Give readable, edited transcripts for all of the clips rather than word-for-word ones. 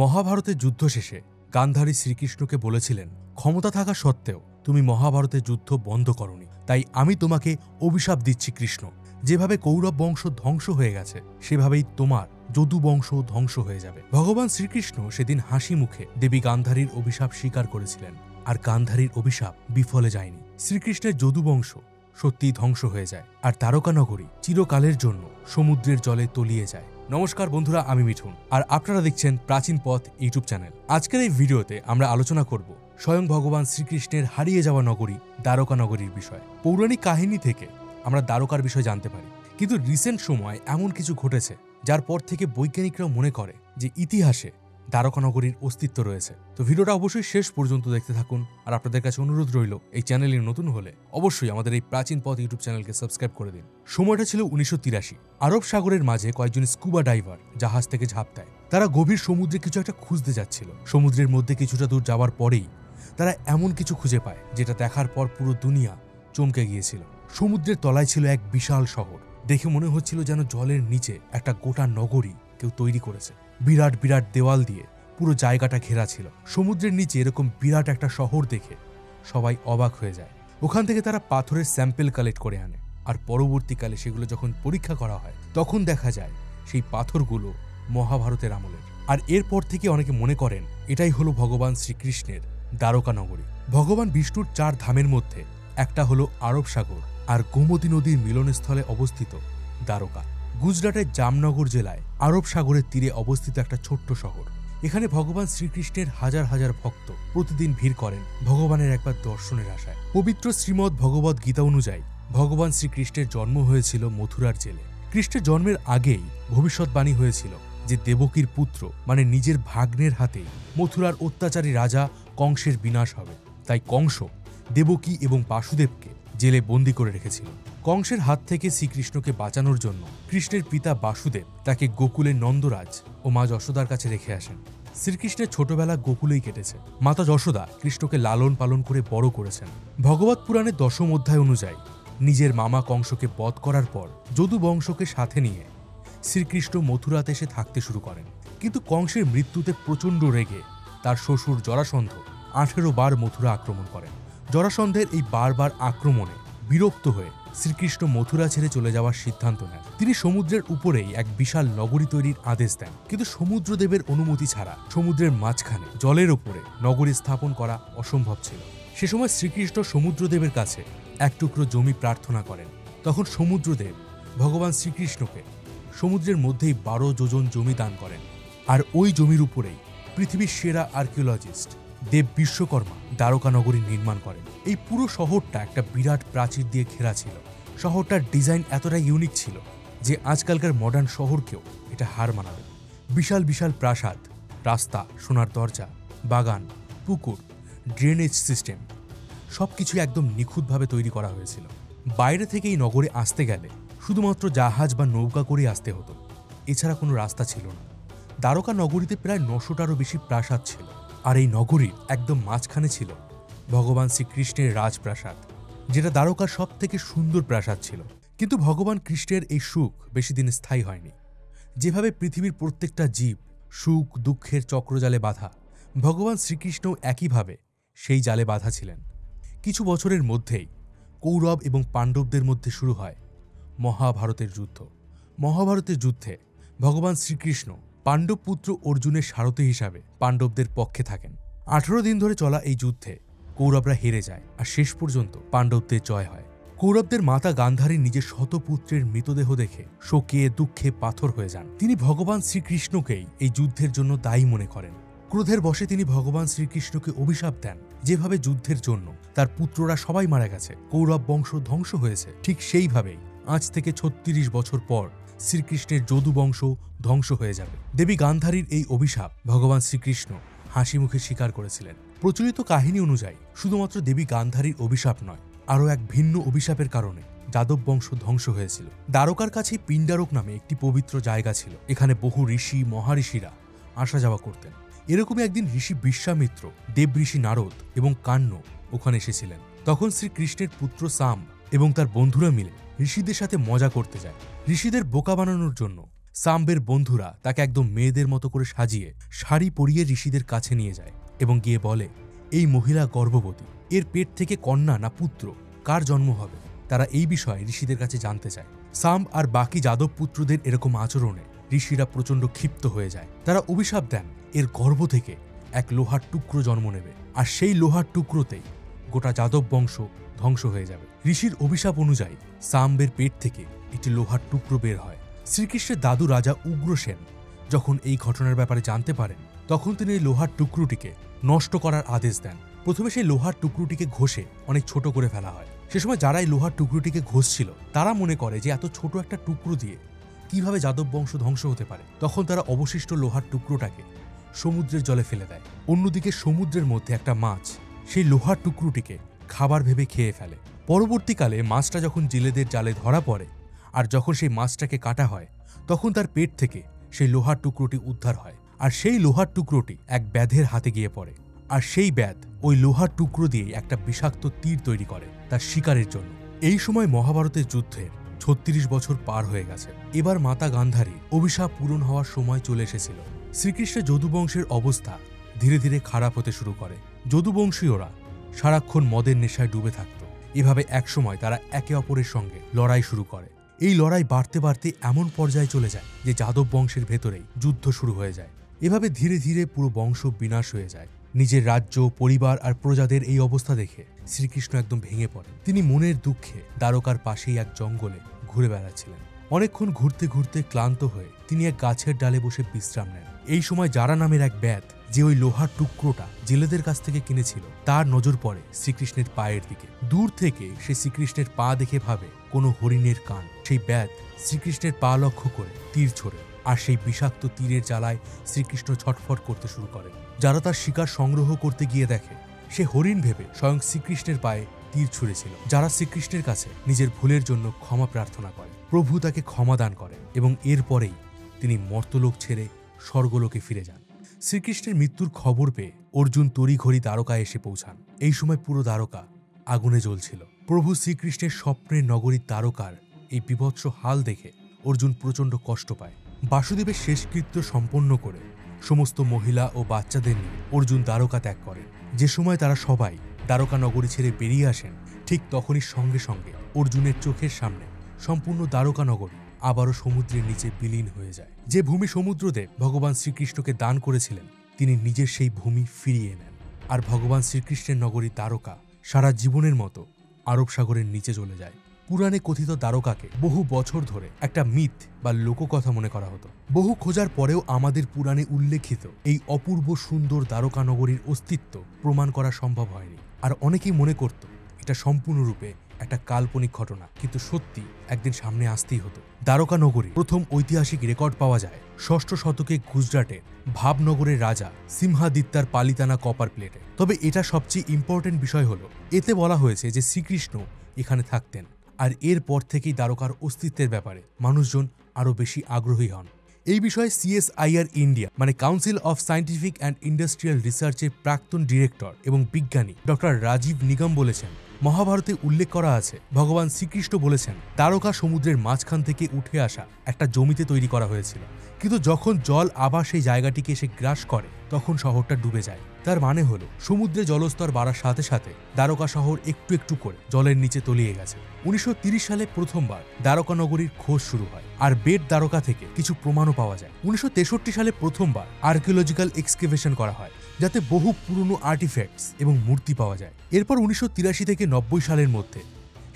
মহাভারতের যুদ্ধ শেষে গান্ধারী শ্রীকৃষ্ণকে বলেছিলেন, ক্ষমতা থাকা সত্ত্বেও তুমি মহাভারতের যুদ্ধ বন্ধ করনি, তাই আমি তোমাকে অভিশাপ দিচ্ছি কৃষ্ণ। যেভাবে কৌরব বংশ ধ্বংস হয়ে গেছে সেভাবেই তোমার যদু বংশ ধ্বংস হয়ে যাবে। ভগবান শ্রীকৃষ্ণ সেদিন হাসি মুখে দেবী গান্ধারীর অভিশাপ স্বীকার করেছিলেন, আর গান্ধারীর অভিশাপ বিফলে যায়নি। শ্রীকৃষ্ণের যদু বংশ সত্যিই ধ্বংস হয়ে যায়, আর দ্বারকা নগরী চিরকালের জন্য সমুদ্রের জলে তলিয়ে যায়। নমস্কার বন্ধুরা, আমি মিঠুন, আর আপনারা দেখছেন প্রাচীন পথ ইউটিউব চ্যানেল। আজকের এই ভিডিওতে আমরা আলোচনা করব স্বয়ং ভগবান শ্রীকৃষ্ণের হারিয়ে যাওয়া নগরী দ্বারকা নগরীর বিষয়। পৌরাণিক কাহিনী থেকে আমরা দ্বারকার বিষয় জানতে পারি, কিন্তু রিসেন্ট সময় এমন কিছু ঘটেছে যার পর থেকে বৈজ্ঞানিকরাও মনে করে যে ইতিহাসে দ্বারকা নগরীর অস্তিত্ব রয়েছে। তো ভিডিওটা অবশ্যই শেষ পর্যন্ত দেখতে থাকুন, আর আপনাদের কাছে অনুরোধ রইল এই চ্যানেলে নতুন হলে অবশ্যই আমাদের এই প্রাচীন পথ ইউটিউব চ্যানেলকে সাবস্ক্রাইব করে দিন। সময়টা ছিল 1983। আরব সাগরের মাঝে কয়েকজন স্কুবা ডাইভার জাহাজ থেকে ঝাঁপ দেয়। তারা গভীর সমুদ্রে কিছু একটা খুঁজতে যাচ্ছিল। সমুদ্রের মধ্যে কিছুটা দূর যাওয়ার পরেই তারা এমন কিছু খুঁজে পায় যেটা দেখার পর পুরো দুনিয়া চমকে গিয়েছিল। সমুদ্রের তলায় ছিল এক বিশাল শহর। দেখে মনে হচ্ছিল যেন জলের নিচে একটা গোটা নগরী কেউ তৈরি করেছে। বিরাট বিরাট দেওয়াল দিয়ে পুরো জায়গাটা ঘেরা ছিল। সমুদ্রের নিচে এরকম বিরাট একটা শহর দেখে সবাই অবাক হয়ে যায়। ওখান থেকে তারা পাথরের স্যাম্পেল কালেক্ট করে আনে, আর পরবর্তীকালে সেগুলো যখন পরীক্ষা করা হয় তখন দেখা যায় সেই পাথরগুলো মহাভারতের আমলের। আর এরপর থেকে অনেকে মনে করেন এটাই হলো ভগবান শ্রীকৃষ্ণের দ্বারকা নগরী। ভগবান বিষ্ণুর 4 ধামের মধ্যে একটা হলো আরব সাগর আর গোমতী নদীর মিলনস্থলে অবস্থিত দ্বারকা। গুজরাটের জামনগর জেলায় আরব সাগরের তীরে অবস্থিত একটা ছোট্ট শহর। এখানে ভগবান শ্রীকৃষ্ণের হাজার হাজার ভক্ত প্রতিদিন ভিড় করেন ভগবানের একবার দর্শনের আশায়। পবিত্র শ্রীমদ্ ভগবত গীতা অনুযায়ী ভগবান শ্রীকৃষ্ণের জন্ম হয়েছিল মথুরার জেলে। কৃষ্ণের জন্মের আগেই ভবিষ্যৎবাণী হয়েছিল যে দেবকীর পুত্র মানে নিজের ভাগ্নের হাতেই মথুরার অত্যাচারী রাজা কংসের বিনাশ হবে। তাই কংস দেবকী এবং বাসুদেবকে জেলে বন্দী করে রেখেছিল। কংসের হাত থেকে শ্রীকৃষ্ণকে বাঁচানোর জন্য কৃষ্ণের পিতা বাসুদেব তাকে গোকুলের নন্দরাজ ও মা যশোদার কাছে রেখে আসেন। শ্রীকৃষ্ণের ছোটবেলা গোকুলেই কেটেছে। মাতা যশোদা কৃষ্ণকে লালন পালন করে বড় করেছেন। ভগবত পুরাণের 10ম অধ্যায় অনুযায়ী নিজের মামা কংসকে বধ করার পর যদু বংশকে সাথে নিয়ে শ্রীকৃষ্ণ মথুরাতে এসে থাকতে শুরু করেন। কিন্তু কংসের মৃত্যুতে প্রচণ্ড রেগে তার শ্বশুর জরাসন্ধ 18 বার মথুরা আক্রমণ করেন। জরাসন্ধের এই বারবার আক্রমণে বিরক্ত হয়ে শ্রীকৃষ্ণ মথুরা ছেড়ে চলে যাওয়ার সিদ্ধান্ত নেন। তিনি সমুদ্রের উপরেই এক বিশাল নগরী তৈরির আদেশ দেন, কিন্তু সমুদ্রদেবের অনুমতি ছাড়া সমুদ্রের মাঝখানে জলের ওপরে নগরী স্থাপন করা অসম্ভব ছিল। সে সময় শ্রীকৃষ্ণ সমুদ্রদেবের কাছে এক টুকরো জমি প্রার্থনা করেন। তখন সমুদ্রদেব ভগবান শ্রীকৃষ্ণকে সমুদ্রের মধ্যেই 12 যোজন জমি দান করেন, আর ওই জমির উপরেই পৃথিবীর সেরা আর্কিওলজিস্ট দেব বিশ্বকর্মা দ্বারকা নগরী নির্মাণ করেন। এই পুরো শহরটা একটা বিরাট প্রাচীর দিয়ে ঘেরা ছিল। শহরটার ডিজাইন এতটা ইউনিক ছিল যে আজকালকার মডার্ন শহরকেও এটা হার মানাবে। বিশাল বিশাল প্রাসাদ, রাস্তা, সোনার দরজা, বাগান, পুকুর, ড্রেনেজ সিস্টেম সবকিছু একদম নিখুঁতভাবে তৈরি করা হয়েছিল। বাইরে থেকে এই নগরে আসতে গেলে শুধুমাত্র জাহাজ বা নৌকা করে আসতে হতো, এছাড়া কোনো রাস্তা ছিল না। দ্বারকা নগরীতে প্রায় 900টারও বেশি প্রাসাদ ছিল, আর এই নগরীর একদম মাঝখানে ছিল ভগবান শ্রীকৃষ্ণের রাজপ্রাসাদ, যেটা দ্বারকার সব থেকে সুন্দর প্রাসাদ ছিল। কিন্তু ভগবান কৃষ্ণের এই সুখ বেশি দিন স্থায়ী হয়নি। যেভাবে পৃথিবীর প্রত্যেকটা জীব সুখ দুঃখের চক্রজালে বাঁধা, ভগবান শ্রীকৃষ্ণও একইভাবে সেই জালে বাঁধা ছিলেন। কিছু বছরের মধ্যেই কৌরব এবং পাণ্ডবদের মধ্যে শুরু হয় মহাভারতের যুদ্ধ। মহাভারতের যুদ্ধে ভগবান শ্রীকৃষ্ণ পাণ্ডব পুত্র অর্জুনের সারথি হিসাবে পাণ্ডবদের পক্ষে থাকেন। 18 দিন ধরে চলা এই যুদ্ধে কৌরবরা হেরে যায়, আর শেষ পর্যন্ত পাণ্ডবদের জয় হয়। কৌরবদের মাতা গান্ধারী নিজের শতপুত্রের মৃতদেহ দেখে শোকে দুঃখে পাথর হয়ে যান। তিনি ভগবান শ্রীকৃষ্ণকেই এই যুদ্ধের জন্য দায়ী মনে করেন। ক্রোধের বশে তিনি ভগবান শ্রীকৃষ্ণকে অভিশাপ দেন, যেভাবে যুদ্ধের জন্য তার পুত্ররা সবাই মারা গেছে, কৌরব বংশ ধ্বংস হয়েছে, ঠিক সেইভাবেই আজ থেকে 36 বছর পর শ্রীকৃষ্ণের যদু বংশ ধ্বংস হয়ে যাবে। দেবী গান্ধারীর এই অভিশাপ ভগবান শ্রীকৃষ্ণ হাসি মুখে স্বীকার করেছিলেন। প্রচলিত কাহিনী অনুযায়ী শুধুমাত্র দেবী গান্ধারীর অভিশাপ নয়, আরও এক ভিন্ন অভিশাপের কারণে যাদব বংশ ধ্বংস হয়েছিল। দ্বারকার কাছে পিণ্ডারক নামে একটি পবিত্র জায়গা ছিল। এখানে বহু ঋষি মহাঋষিরা আসা যাওয়া করতেন। এরকমই একদিন ঋষি বিশ্বামিত্র, দেব ঋষি নারদ এবং কাণ্য ওখানে এসেছিলেন। তখন শ্রীকৃষ্ণের পুত্র সাম এবং তার বন্ধুরা মিলে ঋষিদের সাথে মজা করতে যায়। ঋষিদের বোকা বানানোর জন্য সাম্বের বন্ধুরা তাকে একদম মেয়েদের মতো করে সাজিয়ে শাড়ি পরিয়ে ঋষিদের কাছে নিয়ে যায় এবং গিয়ে বলে, এই মহিলা গর্ভবতী, এর পেট থেকে কন্যা না পুত্র, কার জন্ম হবে? তারা এই বিষয়ে ঋষিদের কাছে জানতে চায়। সাম্ব আর বাকি যাদব পুত্রদের এরকম আচরণে ঋষিরা প্রচণ্ড ক্ষিপ্ত হয়ে যায়। তারা অভিশাপ দেন এর গর্ভ থেকে এক লোহার টুকরো জন্ম নেবে, আর সেই লোহার টুকরোতেই গোটা যাদব বংশ ধ্বংস হয়ে যাবে। ঋষির অভিশাপ অনুযায়ী সাম্বের পেট থেকে একটি লোহার টুকরো বের হয়। শ্রীকৃষ্ণের দাদু রাজা উগ্রসেন যখন এই ঘটনার ব্যাপারে জানতে পারেন, তখন তিনি এই লোহার টুকরোটিকে নষ্ট করার আদেশ দেন। প্রথমে সেই লোহার টুকরোটিকে ঘষে অনেক ছোট করে ফেলা হয়। সে সময় যারা এই লোহার টুকরোটিকে ঘষছিল তারা মনে করে যে এত ছোট একটা টুকরো দিয়ে কিভাবে যাদব বংশ ধ্বংস হতে পারে। তখন তারা অবশিষ্ট লোহার টুকরোটাকে সমুদ্রের জলে ফেলে দেয়। অন্যদিকে সমুদ্রের মধ্যে একটা মাছ সেই লোহার টুকরোটিকে খাবার ভেবে খেয়ে ফেলে। পরবর্তীকালে মাছটা যখন জেলেদের জালে ধরা পড়ে আর যখন সেই মাছটাকে কাটা হয়, তখন তার পেট থেকে সেই লোহার টুকরোটি উদ্ধার হয়, আর সেই লোহার টুকরোটি এক ব্যাধের হাতে গিয়ে পড়ে। আর সেই ব্যাধ ওই লোহার টুকরো দিয়ে একটা বিষাক্ত তীর তৈরি করে তার শিকারের জন্য। এই সময় মহাভারতের যুদ্ধের ৩৬ বছর পার হয়ে গেছে। এবার মাতা গান্ধারীর অভিশাপ পূরণ হওয়ার সময় চলে এসেছিল। শ্রীকৃষ্ণের যদুবংশের অবস্থা ধীরে ধীরে খারাপ হতে শুরু করে। যদুবংশীয়রা সারাক্ষণ মদের নেশায় ডুবে থাকত। এভাবে একসময় তারা একে অপরের সঙ্গে লড়াই শুরু করে। এই লড়াই বাড়তে বাড়তে এমন পর্যায়ে চলে যায় যে যাদব বংশের ভেতরেই যুদ্ধ শুরু হয়ে যায়। এভাবে ধীরে ধীরে পুরো বংশ বিনাশ হয়ে যায়। নিজের রাজ্য, পরিবার আর প্রজাদের এই অবস্থা দেখে শ্রীকৃষ্ণ একদম ভেঙে পড়েন। তিনি মনের দুঃখে দ্বারকার পাশেই এক জঙ্গলে ঘুরে বেড়াচ্ছিলেন। অনেকক্ষণ ঘুরতে ঘুরতে ক্লান্ত হয়ে তিনি এক গাছের ডালে বসে বিশ্রাম নেন। এই সময় যারা নামের এক ব্যাধ, যে ওই লোহার টুকরোটা জেলেদের কাছ থেকে কিনেছিল, তার নজর পড়ে শ্রীকৃষ্ণের পায়ের দিকে। দূর থেকে সে শ্রীকৃষ্ণের পা দেখে ভাবে কোনো হরিণের কান। সেই ব্যাধ শ্রীকৃষ্ণের পা লক্ষ্য করে তীর ছোড়ে, আর সেই বিষাক্ত তীরের জ্বালায় শ্রীকৃষ্ণ ছটফট করতে শুরু করেন। যারা তার শিকার সংগ্রহ করতে গিয়ে দেখে সে হরিণ ভেবে স্বয়ং শ্রীকৃষ্ণের পায়ে তীর ছুঁড়েছিল। যারা শ্রীকৃষ্ণের কাছে নিজের ভুলের জন্য ক্ষমা প্রার্থনা করে, প্রভু তাকে ক্ষমা দান করেন এবং এরপরেই তিনি মর্তলোক ছেড়ে স্বর্গলোকে ফিরে যান। শ্রীকৃষ্ণের মৃত্যুর খবর পেয়ে অর্জুন তড়িঘড়ি দ্বারকায় এসে পৌঁছান। এই সময় পুরো দ্বারকা আগুনে জ্বলছিল। প্রভু শ্রীকৃষ্ণের স্বপ্নের নগরী দ্বারকার এই বিভৎস হাল দেখে অর্জুন প্রচণ্ড কষ্ট পায়। বাসুদেবের শেষকৃত্য সম্পন্ন করে সমস্ত মহিলা ও বাচ্চাদের নিয়ে অর্জুন দ্বারকা ত্যাগ করেন। যে সময় তারা সবাই দ্বারকা নগরী ছেড়ে বেরিয়ে আসেন, ঠিক তখনই সঙ্গে সঙ্গে অর্জুনের চোখের সামনে সম্পূর্ণ দ্বারকা নগরী আবারও সমুদ্রের নিচে বিলীন হয়ে যায়। যে ভূমি সমুদ্রদেব ভগবান শ্রীকৃষ্ণকে দান করেছিলেন, তিনি নিজের সেই ভূমি ফিরিয়ে নেন। আর ভগবান শ্রীকৃষ্ণের নগরী দ্বারকা সারা জীবনের মতো আরব সাগরের নিচে চলে যায়। পুরাণে কথিত দ্বারকাকে বহু বছর ধরে একটা মিথ বা লোককথা মনে করা হতো। বহু খোঁজার পরেও আমাদের পুরাণে উল্লেখিত এই অপূর্ব সুন্দর দ্বারকা নগরীর অস্তিত্ব প্রমাণ করা সম্ভব হয়নি। আর অনেকেই মনে করত এটা সম্পূর্ণরূপে একটা কাল্পনিক ঘটনা, কিন্তু সত্যি একদিন সামনে আসতেই হতো। দ্বারকা নগরী প্রথম ঐতিহাসিক রেকর্ড পাওয়া যায় ৬ষ্ঠ শতকে গুজরাটের ভাবনগরের রাজা সিমহাদিত্যার পালিতানা কপার প্লেটে। তবে এটা সবচেয়ে ইম্পর্টেন্ট বিষয় হলো, এতে বলা হয়েছে যে শ্রীকৃষ্ণ এখানে থাকতেন। আর এরপর থেকেই দ্বারকার অস্তিত্বের ব্যাপারে মানুষজন আরও বেশি আগ্রহী হন। এই বিষয়ে CSIR ইন্ডিয়া মানে council of scientific and industrial রিসার্চের প্রাক্তন ডিরেক্টর এবং বিজ্ঞানী ডক্টর রাজীব নিগম বলেছেন, মহাভারতে উল্লেখ করা আছে ভগবান শ্রীকৃষ্ণ বলেছেন দ্বারকা সমুদ্রের মাঝখান থেকে উঠে আসা একটা জমিতে তৈরি করা হয়েছিল, কিন্তু যখন জল আবার সেই জায়গাটিকে এসে গ্রাস করে তখন শহরটা ডুবে যায়। তার মানে হলো সমুদ্রে জলস্তর বাড়ার সাথে সাথে দ্বারকা শহর একটু একটু করে জলের নিচে তলিয়ে গেছে। 1930 সালে প্রথমবার দ্বারকা নগরীর খোঁজ শুরু হয়, আর বেট দ্বারকা থেকে কিছু প্রমাণও পাওয়া যায়। 1963 সালে প্রথমবার আর্কিওলজিক্যাল এক্সকেভেশন করা হয়, যাতে বহু পুরনো আর্টিফ্যাক্টস এবং মূর্তি পাওয়া যায়। এরপর 1983 থেকে 90 সালের মধ্যে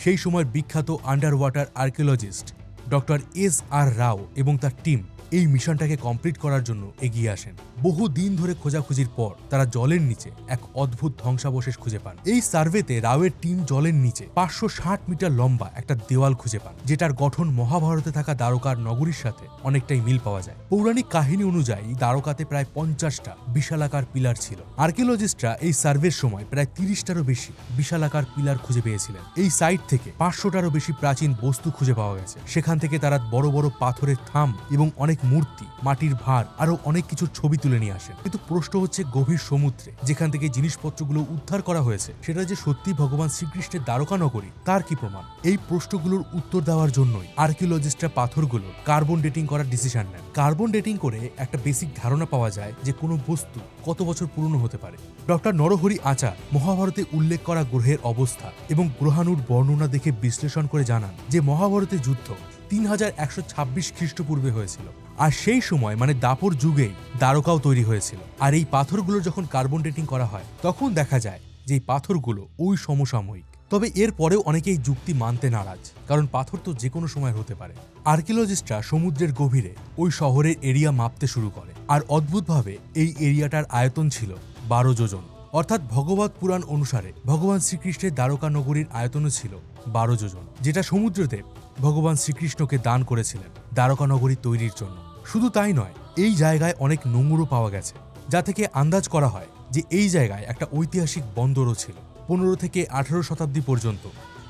সেই সময়ের বিখ্যাত under water archaeologist doctor SR রাও এবং তার টিম এই মিশনটাকে কমপ্লিট করার জন্য এগিয়ে আসেন। বহু দিন ধরে খোঁজাখুঁজির পর তারা জলের নিচে এক অদ্ভুত ধ্বংসাবশেষ খুঁজে পান। এই সার্ভেতে রাওয়ের টিম জলের নিচে 560 মিটার লম্বা একটা দেওয়াল খুঁজে পান, যেটার গঠন মহাভারতে থাকা দ্বারকার নগরীর সাথে অনেকটাই মিল পাওয়া যায়। পৌরাণিক কাহিনী অনুযায়ী দ্বারকাতে প্রায় 50টা বিশালাকার পিলার ছিল। আর্কিওলজিস্টরা এই সার্ভের সময় প্রায় 30টারও বেশি বিশালাকার পিলার খুঁজে পেয়েছিলেন। এই সাইট থেকে 500টারও বেশি প্রাচীন বস্তু খুঁজে পাওয়া গেছে। সেখান থেকে তারা বড় বড় পাথরের থাম এবং অনেক অনেক মূর্তি, মাটির ভার, আরো অনেক কিছুর ছবি তুলে নিয়ে আসেন। কিন্তু প্রশ্ন হচ্ছে গভীর সমুদ্রে যেখান থেকে জিনিসপত্রগুলো উদ্ধার করা হয়েছে সেটা যে সত্যি ভগবান শ্রীকৃষ্ণের দ্বারকা নগরী তার কি প্রমাণ? এই প্রশ্নগুলোর উত্তর দেওয়ার জন্যই আর্কিওলজিস্টরা পাথরগুলো কার্বন ডেটিং করার ডিসিশন নেন। কার্বন ডেটিং করে একটা বেসিক ধারণা পাওয়া যায় যে কোনো বস্তু কত বছর পুরনো হতে পারে। ডক্টর নরহরি আচার মহাভারতে উল্লেখ করা গ্রহের অবস্থা এবং গ্রহাণুর বর্ণনা দেখে বিশ্লেষণ করে জানান যে মহাভারতের যুদ্ধ 3126 খ্রিস্টপূর্বে হয়েছিল। আর সেই সময় মানে দাপর যুগেই দ্বারকাও তৈরি হয়েছিল। আর এই পাথরগুলো যখন কার্বন ডেটিং করা হয় তখন দেখা যায় যে এই পাথরগুলো ওই সমসাময়িক। তবে এর পরেও অনেকেই যুক্তি মানতে নারাজ, কারণ পাথর তো যে কোনো সময় হতে পারে। আর্কিওলজিস্টরা সমুদ্রের গভীরে ওই শহরের এরিয়া মাপতে শুরু করে, আর অদ্ভুতভাবে এই এরিয়াটার আয়তন ছিল 12 যোজন। অর্থাৎ ভগবত পুরাণ অনুসারে ভগবান শ্রীকৃষ্ণের দ্বারকা নগরীর আয়তনও ছিল 12 যোজন, যেটা সমুদ্রদেব ভগবান শ্রীকৃষ্ণকে দান করেছিলেন দ্বারকা নগরী তৈরির জন্য। শুধু তাই নয়, এই জায়গায় অনেক নোঙরও পাওয়া গেছে, যা থেকে আন্দাজ করা হয় যে এই জায়গায় একটা ঐতিহাসিক বন্দরও ছিল। 15 থেকে 18 শতাব্দী পর্যন্ত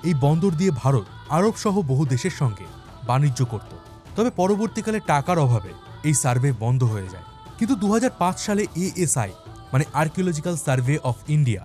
এই বন্দর দিয়ে ভারত আরব সহ বহু দেশের সঙ্গে বাণিজ্য করত। তবে পরবর্তীকালে টাকার অভাবে এই সার্ভে বন্ধ হয়ে যায়। কিন্তু 2005 সালে ASI মানে আর্কিওলজিক্যাল সার্ভে অফ ইন্ডিয়া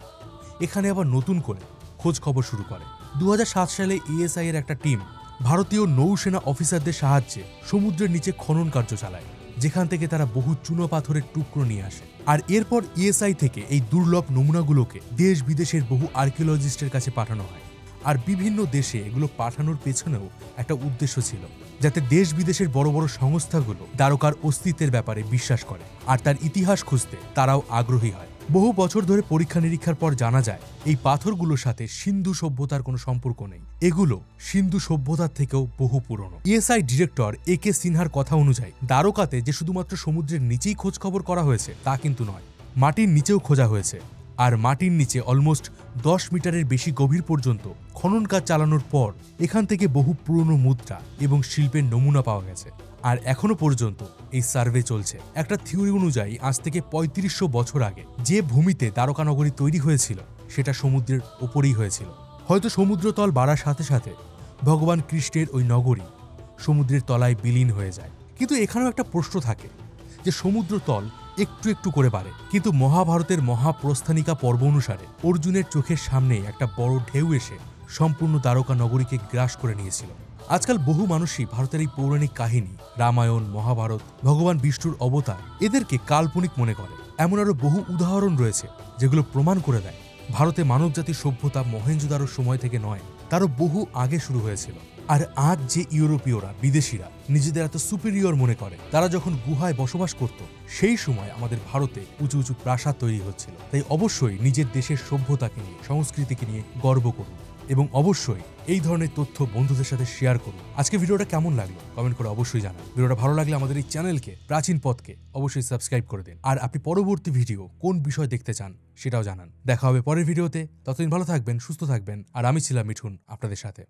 এখানে আবার নতুন করে খোঁজ খবর শুরু করে। 2007 সালে ASI এর একটা টিম ভারতীয় নৌসেনা অফিসারদের সাহায্যে সমুদ্রের নিচে খনন কার্য চালায়, যেখান থেকে তারা বহু চুনো পাথরের টুকরো নিয়ে আসে। আর এরপর ESI থেকে এই দুর্লভ নমুনাগুলোকে দেশ বিদেশের বহু আর্কিওলজিস্টের কাছে পাঠানো হয়। আর বিভিন্ন দেশে এগুলো পাঠানোর পেছনেও একটা উদ্দেশ্য ছিল, যাতে দেশ বিদেশের বড় বড় সংস্থাগুলো দ্বারকার অস্তিত্বের ব্যাপারে বিশ্বাস করে আর তার ইতিহাস খুঁজতে তারাও আগ্রহী হয়। বহু বছর ধরে পরীক্ষা নিরীক্ষার পর জানা যায় এই পাথরগুলোর সাথে সিন্ধু সভ্যতার কোনো সম্পর্ক নেই। এগুলো সিন্ধু সভ্যতার থেকেও বহু পুরনো। ESI ডিরেক্টর AK সিনহার কথা অনুযায়ী দ্বারকাতে যে শুধুমাত্র সমুদ্রের নিচেই খোঁজ খবর করা হয়েছে তা কিন্তু নয়, মাটির নিচেও খোঁজা হয়েছে। আর মাটির নিচে অলমোস্ট 10 মিটারের বেশি গভীর পর্যন্ত খনন কাজ চালানোর পর এখান থেকে বহু পুরনো মুদ্রা এবং শিল্পের নমুনা পাওয়া গেছে। আর এখনো পর্যন্ত এই সার্ভে চলছে। একটা থিওরি অনুযায়ী আজ থেকে 3500 বছর আগে যে ভূমিতে দ্বারকা নগরী তৈরি হয়েছিল সেটা সমুদ্রের ওপরেই হয়েছিল। হয়তো সমুদ্রতল বাড়ার সাথে সাথে ভগবান কৃষ্ণের ওই নগরী সমুদ্রের তলায় বিলীন হয়ে যায়। কিন্তু এখানেও একটা প্রশ্ন থাকে যে সমুদ্রতল একটু একটু করে বাড়ে, কিন্তু মহাভারতের মহাপ্রস্থানিকা পর্ব অনুসারে অর্জুনের চোখের সামনে একটা বড় ঢেউ এসে সম্পূর্ণ দ্বারকা নগরীকে গ্রাস করে নিয়েছিল। আজকাল বহু মানুষই ভারতের এই পৌরাণিক কাহিনী, রামায়ণ, মহাভারত, ভগবান বিষ্ণুর অবতার এদেরকে কাল্পনিক মনে করে। এমন আরো বহু উদাহরণ রয়েছে যেগুলো প্রমাণ করে দেয় ভারতে মানবজাতির সভ্যতা মহেঞ্জোদারোর সময় থেকে নয়, তারও বহু আগে শুরু হয়েছিল। আর আজ যে ইউরোপীয়রা, বিদেশিরা নিজেদের এত সুপিরিয়র মনে করে, তারা যখন গুহায় বসবাস করত সেই সময় আমাদের ভারতে উঁচু উঁচু প্রাসাদ তৈরি হচ্ছিল। তাই অবশ্যই নিজের দেশের সভ্যতাকে নিয়ে, সংস্কৃতিকে নিয়ে গর্ব করুন এবং অবশ্যই এই ধরনের তথ্য বন্ধুদের সাথে শেয়ার করুন। আজকে ভিডিওটা কেমন লাগলো কমেন্ট করে অবশ্যই জানান। ভিডিওটা ভালো লাগলে আমাদের এই চ্যানেলকে, প্রাচীন পথকে অবশ্যই সাবস্ক্রাইব করে দিন। আর আপনি পরবর্তী ভিডিও কোন বিষয় দেখতে চান সেটাও জানান। দেখা হবে পরের ভিডিওতে। ততদিন ভালো থাকবেন, সুস্থ থাকবেন। আর আমি ছিলাম মিঠুন আপনাদের সাথে।